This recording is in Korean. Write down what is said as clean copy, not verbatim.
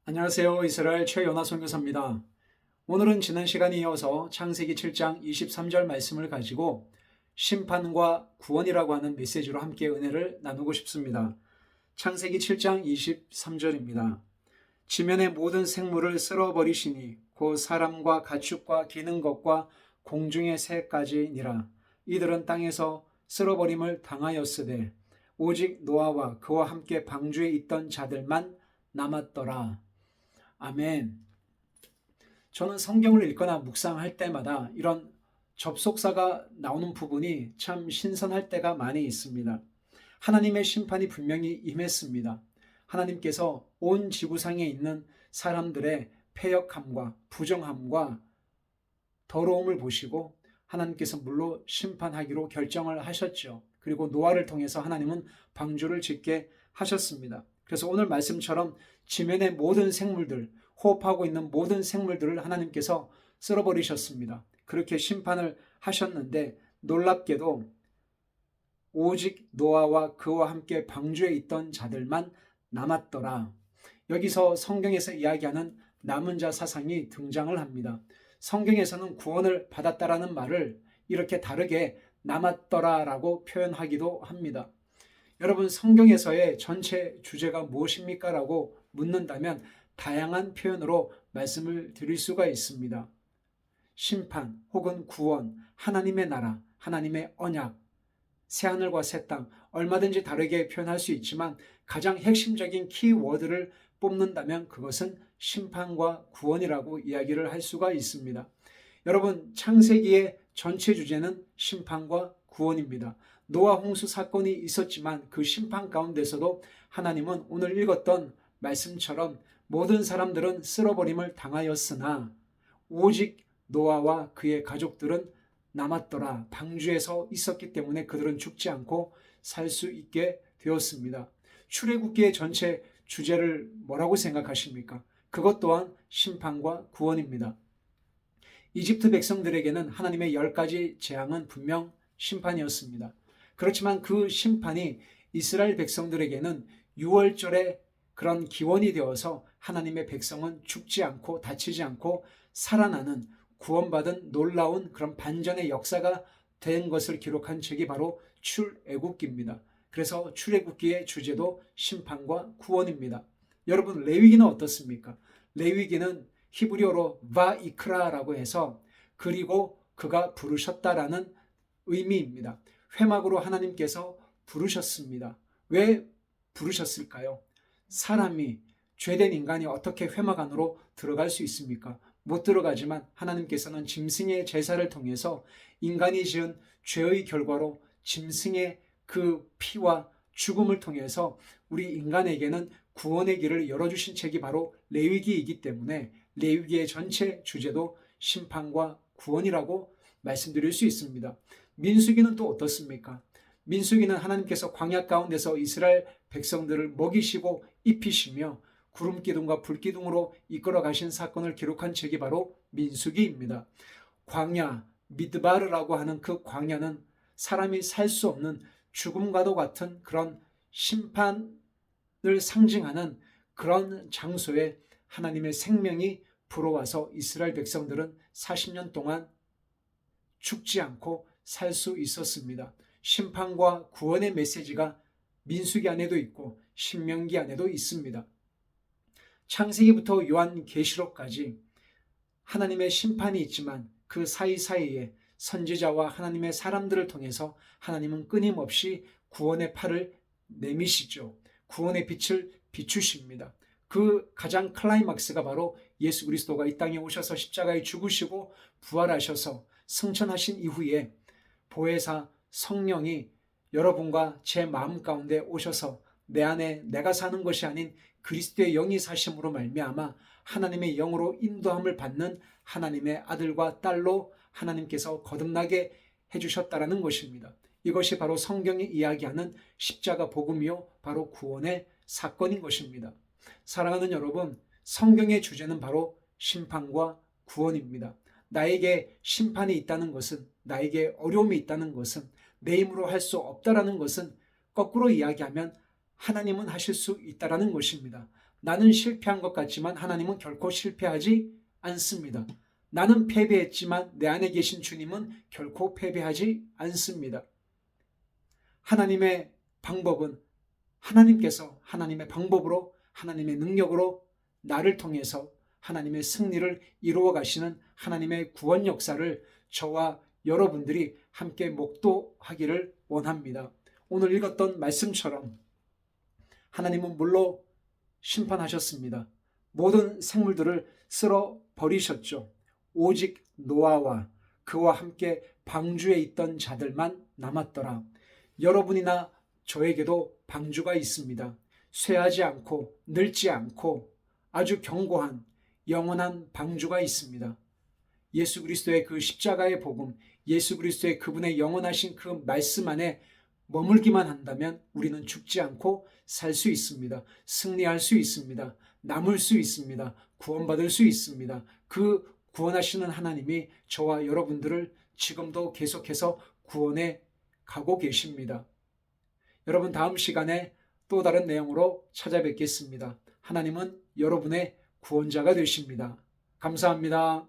안녕하세요. 이스라엘 최연아 선교사입니다. 오늘은 지난 시간에 이어서 창세기 7장 23절 말씀을 가지고 심판과 구원이라고 하는 메시지로 함께 은혜를 나누고 싶습니다. 창세기 7장 23절입니다. 지면의 모든 생물을 쓸어버리시니 곧 사람과 가축과 기는 것과 공중의 새까지니라. 이들은 땅에서 쓸어버림을 당하였으되 오직 노아와 그와 함께 방주에 있던 자들만 남았더라. 아멘. 저는 성경을 읽거나 묵상할 때마다 이런 접속사가 나오는 부분이 참 신선할 때가 많이 있습니다. 하나님의 심판이 분명히 임했습니다. 하나님께서 온 지구상에 있는 사람들의 패역함과 부정함과 더러움을 보시고 하나님께서 물로 심판하기로 결정을 하셨죠. 그리고 노아를 통해서 하나님은 방주를 짓게 하셨습니다. 그래서 오늘 말씀처럼 지면의 모든 생물들, 호흡하고 있는 모든 생물들을 하나님께서 쓸어버리셨습니다. 그렇게 심판을 하셨는데 놀랍게도 오직 노아와 그와 함께 방주에 있던 자들만 남았더라. 여기서 성경에서 이야기하는 남은 자 사상이 등장을 합니다. 성경에서는 구원을 받았다라는 말을 이렇게 다르게 남았더라라고 표현하기도 합니다. 여러분, 성경에서의 전체 주제가 무엇입니까? 라고 묻는다면 다양한 표현으로 말씀을 드릴 수가 있습니다. 심판 혹은 구원, 하나님의 나라, 하나님의 언약, 새하늘과 새 땅, 얼마든지 다르게 표현할 수 있지만 가장 핵심적인 키워드를 뽑는다면 그것은 심판과 구원이라고 이야기를 할 수가 있습니다. 여러분, 창세기의 전체 주제는 심판과 구원입니다. 노아 홍수 사건이 있었지만 그 심판 가운데서도 하나님은 오늘 읽었던 말씀처럼 모든 사람들은 쓸어버림을 당하였으나 오직 노아와 그의 가족들은 남았더라. 방주에서 있었기 때문에 그들은 죽지 않고 살 수 있게 되었습니다. 출애굽기의 전체 주제를 뭐라고 생각하십니까? 그것 또한 심판과 구원입니다. 이집트 백성들에게는 하나님의 10가지 재앙은 분명 심판이었습니다. 그렇지만 그 심판이 이스라엘 백성들에게는 유월절의 그런 기원이 되어서 하나님의 백성은 죽지 않고 다치지 않고 살아나는 구원받은 놀라운 그런 반전의 역사가 된 것을 기록한 책이 바로 출애굽기입니다. 그래서 출애굽기의 주제도 심판과 구원입니다. 여러분, 레위기는 어떻습니까? 레위기는 히브리어로 바이크라라고 해서 그리고 그가 부르셨다라는 의미입니다. 회막으로 하나님께서 부르셨습니다. 왜 부르셨을까요? 사람이, 죄된 인간이 어떻게 회막 안으로 들어갈 수 있습니까? 못 들어가지만 하나님께서는 짐승의 제사를 통해서 인간이 지은 죄의 결과로 짐승의 그 피와 죽음을 통해서 우리 인간에게는 구원의 길을 열어주신 책이 바로 레위기이기 때문에 레위기의 전체 주제도 심판과 구원이라고 말씀드릴 수 있습니다. 민수기는 또 어떻습니까? 민수기는 하나님께서 광야 가운데서 이스라엘 백성들을 먹이시고 입히시며 구름기둥과 불기둥으로 이끌어 가신 사건을 기록한 책이 바로 민수기입니다. 광야, 미드바르라고 하는 그 광야는 사람이 살 수 없는 죽음과도 같은 그런 심판을 상징하는 그런 장소에 하나님의 생명이 불어와서 이스라엘 백성들은 40년 동안 죽지 않고 살 수 있었습니다. 심판과 구원의 메시지가 민수기 안에도 있고 신명기 안에도 있습니다. 창세기부터 요한계시록까지 하나님의 심판이 있지만 그 사이사이에 선지자와 하나님의 사람들을 통해서 하나님은 끊임없이 구원의 팔을 내미시죠. 구원의 빛을 비추십니다. 그 가장 클라이막스가 바로 예수 그리스도가 이 땅에 오셔서 십자가에 죽으시고 부활하셔서 승천하신 이후에 보혜사 성령이 여러분과 제 마음 가운데 오셔서 내 안에 내가 사는 것이 아닌 그리스도의 영이 사심으로 말미암아 하나님의 영으로 인도함을 받는 하나님의 아들과 딸로 하나님께서 거듭나게 해주셨다라는 것입니다. 이것이 바로 성경이 이야기하는 십자가 복음이요 바로 구원의 사건인 것입니다. 사랑하는 여러분, 성경의 주제는 바로 심판과 구원입니다. 나에게 심판이 있다는 것은, 나에게 어려움이 있다는 것은, 내 힘으로 할 수 없다라는 것은 거꾸로 이야기하면 하나님은 하실 수 있다라는 것입니다. 나는 실패한 것 같지만 하나님은 결코 실패하지 않습니다. 나는 패배했지만 내 안에 계신 주님은 결코 패배하지 않습니다. 하나님의 방법은 하나님께서 하나님의 방법으로 하나님의 능력으로 나를 통해서 하나님의 승리를 이루어 가시는 하나님의 구원 역사를 저와 여러분들이 함께 목도하기를 원합니다. 오늘 읽었던 말씀처럼 하나님은 물로 심판하셨습니다. 모든 생물들을 쓸어 버리셨죠. 오직 노아와 그와 함께 방주에 있던 자들만 남았더라. 여러분이나 저에게도 방주가 있습니다. 쇠하지 않고 늙지 않고 아주 견고한 영원한 방주가 있습니다. 예수 그리스도의 그 십자가의 복음, 예수 그리스도의 그분의 영원하신 그 말씀 안에 머물기만 한다면 우리는 죽지 않고 살 수 있습니다. 승리할 수 있습니다. 남을 수 있습니다. 구원받을 수 있습니다. 그 구원하시는 하나님이 저와 여러분들을 지금도 계속해서 구원해 가고 계십니다. 여러분, 다음 시간에 또 다른 내용으로 찾아뵙겠습니다. 하나님은 여러분의 구원자가 되십니다. 감사합니다.